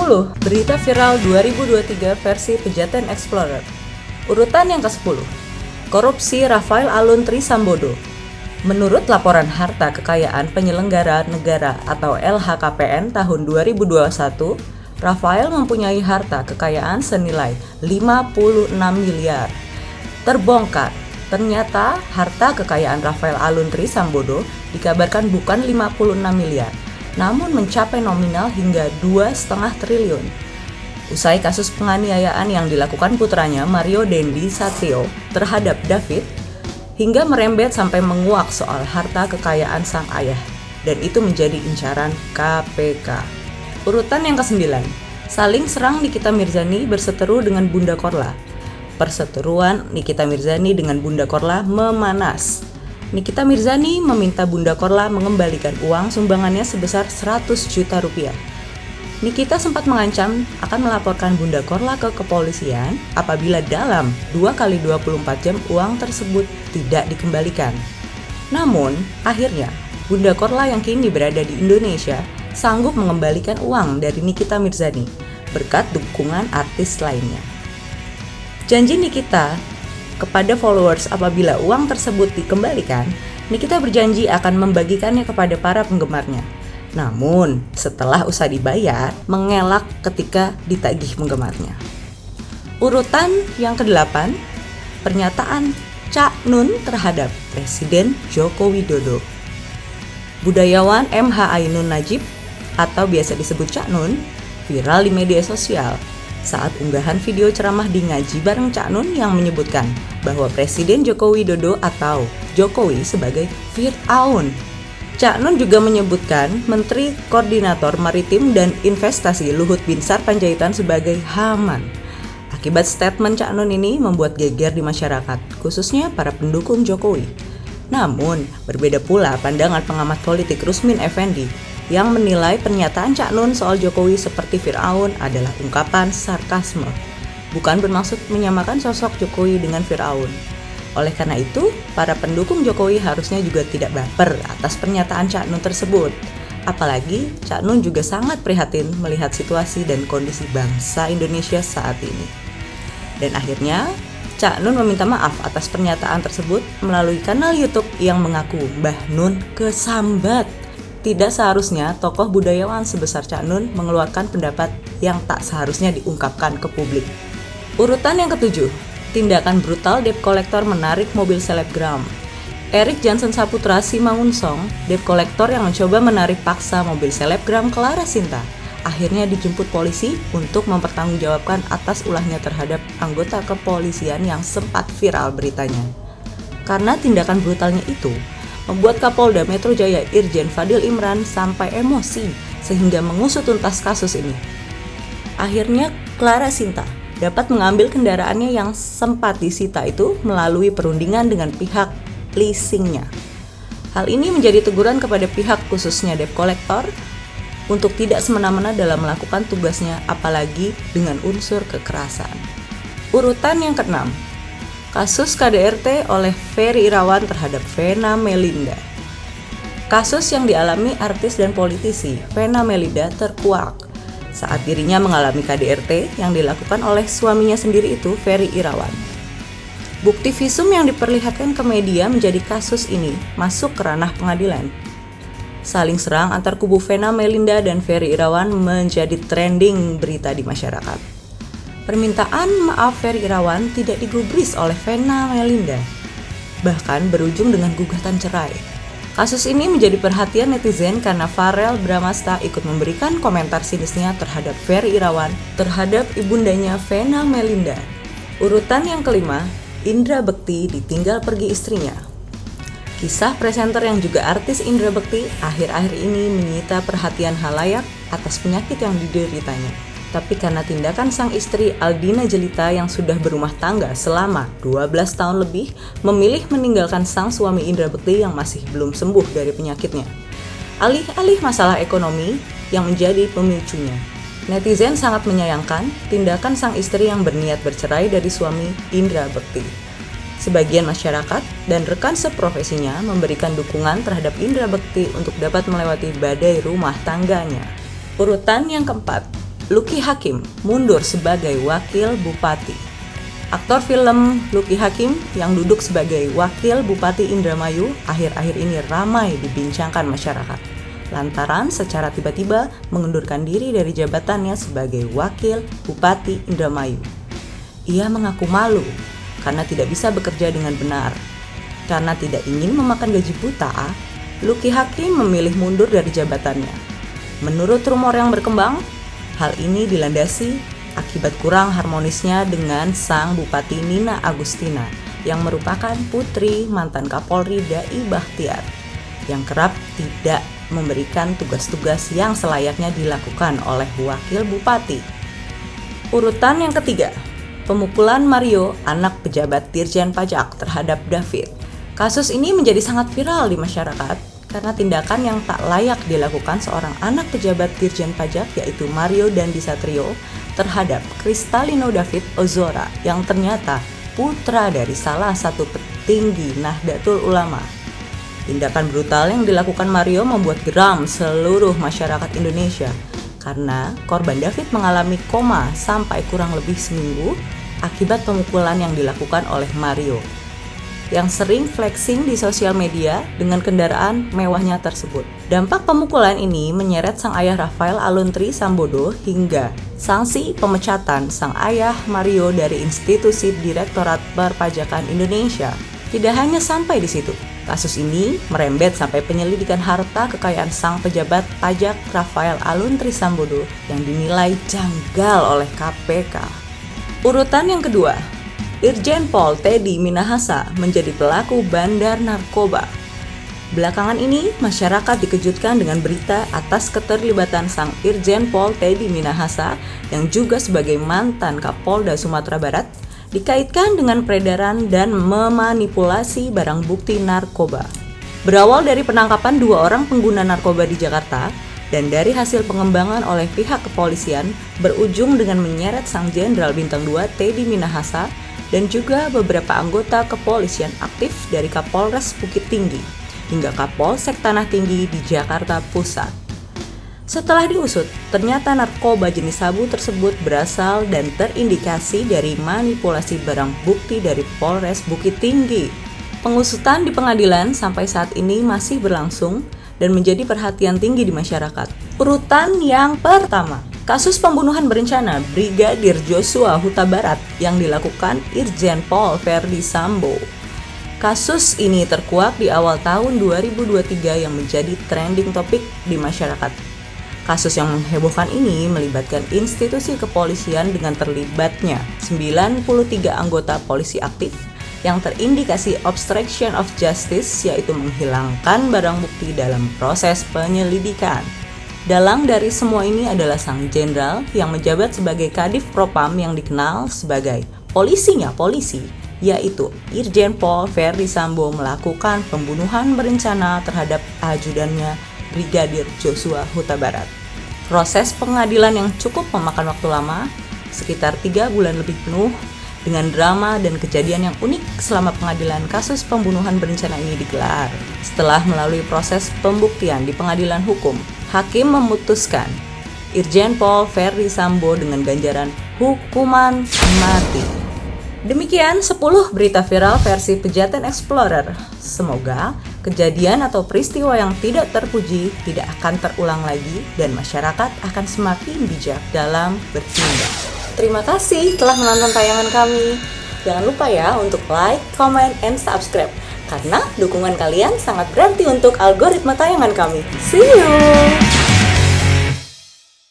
10. Berita viral 2023 versi Pejaten Explorer. Urutan yang ke-10. Korupsi Rafael Alun Trisambodo. Menurut laporan harta kekayaan penyelenggara negara atau LHKPN tahun 2021, Rafael mempunyai harta kekayaan senilai 56 miliar. Terbongkar, ternyata harta kekayaan Rafael Alun Trisambodo dikabarkan bukan 56 miliar, namun mencapai nominal hingga 2,5 triliun. Usai kasus penganiayaan yang dilakukan putranya Mario Dendi Satrio terhadap David, hingga merembet sampai menguak soal harta kekayaan sang ayah, dan itu menjadi incaran KPK. Urutan yang ke-9, saling serang Nikita Mirzani berseteru dengan Bunda Korla. Perseteruan Nikita Mirzani dengan Bunda Korla memanas. Nikita Mirzani meminta Bunda Korla mengembalikan uang sumbangannya sebesar 100 juta rupiah. Nikita sempat mengancam akan melaporkan Bunda Korla ke kepolisian apabila dalam 2x24 jam uang tersebut tidak dikembalikan. Namun, akhirnya Bunda Korla yang kini berada di Indonesia sanggup mengembalikan uang dari Nikita Mirzani berkat dukungan artis lainnya. Janji Nikita kepada followers apabila uang tersebut dikembalikan, Nikita berjanji akan membagikannya kepada para penggemarnya. Namun, setelah usai dibayar, mengelak ketika ditagih penggemarnya. Urutan yang ke-8, pernyataan Cak Nun terhadap Presiden Joko Widodo. Budayawan MH Ainun Najib atau biasa disebut Cak Nun viral di media sosial saat unggahan video ceramah di Ngaji bareng Cak Nun yang menyebutkan bahwa Presiden Joko Widodo atau Jokowi sebagai Fir'aun. Cak Nun juga menyebutkan Menteri Koordinator Maritim dan Investasi Luhut Binsar Panjaitan sebagai Haman. Akibat statement Cak Nun ini membuat geger di masyarakat, khususnya para pendukung Jokowi. Namun, berbeda pula pandangan pengamat politik Rusmin Effendi yang menilai pernyataan Cak Nun soal Jokowi seperti Fir'aun adalah ungkapan sarkasme, bukan bermaksud menyamakan sosok Jokowi dengan Fir'aun. Oleh karena itu, para pendukung Jokowi harusnya juga tidak baper atas pernyataan Cak Nun tersebut. Apalagi, Cak Nun juga sangat prihatin melihat situasi dan kondisi bangsa Indonesia saat ini. Dan akhirnya, Cak Nun meminta maaf atas pernyataan tersebut melalui kanal YouTube yang mengaku Mbah Nun kesambat. Tidak seharusnya tokoh budayawan sebesar Cak Nun mengeluarkan pendapat yang tak seharusnya diungkapkan ke publik. Urutan yang ke-7, tindakan brutal debt collector menarik mobil selebgram. Erik Jansen Saputra Simangunsong, debt collector yang mencoba menarik paksa mobil selebgram Clara Sinta, akhirnya dijemput polisi untuk mempertanggungjawabkan atas ulahnya terhadap anggota kepolisian yang sempat viral beritanya. Karena tindakan brutalnya itu, membuat Kapolda Metro Jaya Irjen Fadil Imran sampai emosi sehingga mengusut tuntas kasus ini. Akhirnya Clara Sinta dapat mengambil kendaraannya yang sempat disita itu melalui perundingan dengan pihak leasingnya. Hal ini menjadi teguran kepada pihak khususnya debt collector untuk tidak semena-mena dalam melakukan tugasnya apalagi dengan unsur kekerasan. Urutan yang ke-6, kasus KDRT oleh Ferry Irawan terhadap Vena Melinda. Kasus yang dialami artis dan politisi Vena Melinda terkuak saat dirinya mengalami KDRT yang dilakukan oleh suaminya sendiri itu, Ferry Irawan. Bukti visum yang diperlihatkan ke media menjadi kasus ini masuk ke ranah pengadilan. Saling serang antar kubu Vena Melinda dan Ferry Irawan menjadi trending berita di masyarakat. Permintaan maaf Ferry Irawan tidak digubris oleh Vena Melinda, bahkan berujung dengan gugatan cerai. Kasus ini menjadi perhatian netizen karena Farel Bramasta ikut memberikan komentar sinisnya terhadap Ferry Irawan terhadap ibundanya Vena Melinda. Urutan yang ke-5, Indra Bekti ditinggal pergi istrinya. Kisah presenter yang juga artis Indra Bekti akhir-akhir ini menyita perhatian halayak atas penyakit yang dideritanya. Tapi karena tindakan sang istri Aldina Jelita yang sudah berumah tangga selama 12 tahun lebih memilih meninggalkan sang suami Indra Bekti yang masih belum sembuh dari penyakitnya. Alih-alih masalah ekonomi yang menjadi pemicunya, netizen sangat menyayangkan tindakan sang istri yang berniat bercerai dari suami Indra Bekti. Sebagian masyarakat dan rekan seprofesinya memberikan dukungan terhadap Indra Bekti untuk dapat melewati badai rumah tangganya. Urutan yang keempat, Lucky Hakim mundur sebagai wakil bupati. Aktor film Lucky Hakim yang duduk sebagai wakil Bupati Indramayu akhir-akhir ini ramai dibincangkan masyarakat lantaran secara tiba-tiba mengundurkan diri dari jabatannya sebagai wakil Bupati Indramayu. Ia mengaku malu karena tidak bisa bekerja dengan benar. Karena tidak ingin memakan gaji buta, Lucky Hakim memilih mundur dari jabatannya. Menurut rumor yang berkembang, hal ini dilandasi akibat kurang harmonisnya dengan sang Bupati Nina Agustina yang merupakan putri mantan Kapolri Dai Bachtiar yang kerap tidak memberikan tugas-tugas yang selayaknya dilakukan oleh wakil bupati. Urutan yang ketiga, pemukulan Mario, anak pejabat Dirjen Pajak terhadap David. Kasus ini menjadi sangat viral di masyarakat karena tindakan yang tak layak dilakukan seorang anak pejabat Dirjen Pajak yaitu Mario Dandisatrio terhadap Kristalino David Ozora yang ternyata putra dari salah satu petinggi Nahdlatul Ulama. Tindakan brutal yang dilakukan Mario membuat geram seluruh masyarakat Indonesia karena korban David mengalami koma sampai kurang lebih seminggu akibat pemukulan yang dilakukan oleh Mario yang sering flexing di sosial media dengan kendaraan mewahnya tersebut. Dampak pemukulan ini menyeret sang ayah Rafael Aluntri Sambodo hingga sanksi pemecatan sang ayah Mario dari institusi Direktorat Perpajakan Indonesia. Tidak hanya sampai di situ, kasus ini merembet sampai penyelidikan harta kekayaan sang pejabat pajak Rafael Aluntri Sambodo yang dinilai janggal oleh KPK. Urutan yang kedua, Irjen Pol Teddy Minahasa menjadi pelaku bandar narkoba. Belakangan ini, masyarakat dikejutkan dengan berita atas keterlibatan sang Irjen Pol Teddy Minahasa yang juga sebagai mantan Kapolda Sumatera Barat dikaitkan dengan peredaran dan memanipulasi barang bukti narkoba. Berawal dari penangkapan 2 orang pengguna narkoba di Jakarta dan dari hasil pengembangan oleh pihak kepolisian berujung dengan menyeret sang Jenderal Bintang 2 Teddy Minahasa dan juga beberapa anggota kepolisian aktif dari Kapolres Bukit Tinggi hingga Kapolsek Tanah Tinggi di Jakarta Pusat. Setelah diusut, ternyata narkoba jenis sabu tersebut berasal dan terindikasi dari manipulasi barang bukti dari Polres Bukit Tinggi. Pengusutan di pengadilan sampai saat ini masih berlangsung dan menjadi perhatian tinggi di masyarakat. Urutan yang pertama, kasus pembunuhan berencana Brigadir Joshua Huta Barat yang dilakukan Irjen Pol Verdi Sambo. Kasus ini terkuak di awal tahun 2023 yang menjadi trending topik di masyarakat. Kasus yang menghebohkan ini melibatkan institusi kepolisian dengan terlibatnya 93 anggota polisi aktif yang terindikasi obstruction of justice, yaitu menghilangkan barang bukti dalam proses penyelidikan. Dalang dari semua ini adalah sang jenderal yang menjabat sebagai Kadif Propam yang dikenal sebagai polisinya polisi, yaitu Irjen Pol Verdi Sambo melakukan pembunuhan berencana terhadap ajudannya Brigadir Joshua Huta Barat. Proses pengadilan yang cukup memakan waktu lama, sekitar 3 bulan lebih penuh, dengan drama dan kejadian yang unik selama pengadilan kasus pembunuhan berencana ini digelar. Setelah melalui proses pembuktian di pengadilan hukum, hakim memutuskan Irjen Pol Verdi Sambo dengan ganjaran hukuman mati. Demikian 10 berita viral versi Pejaten Explorer. Semoga kejadian atau peristiwa yang tidak terpuji tidak akan terulang lagi dan masyarakat akan semakin bijak dalam bertindak. Terima kasih telah menonton tayangan kami. Jangan lupa ya untuk like, comment, and subscribe karena dukungan kalian sangat berarti untuk algoritma tayangan kami. See you!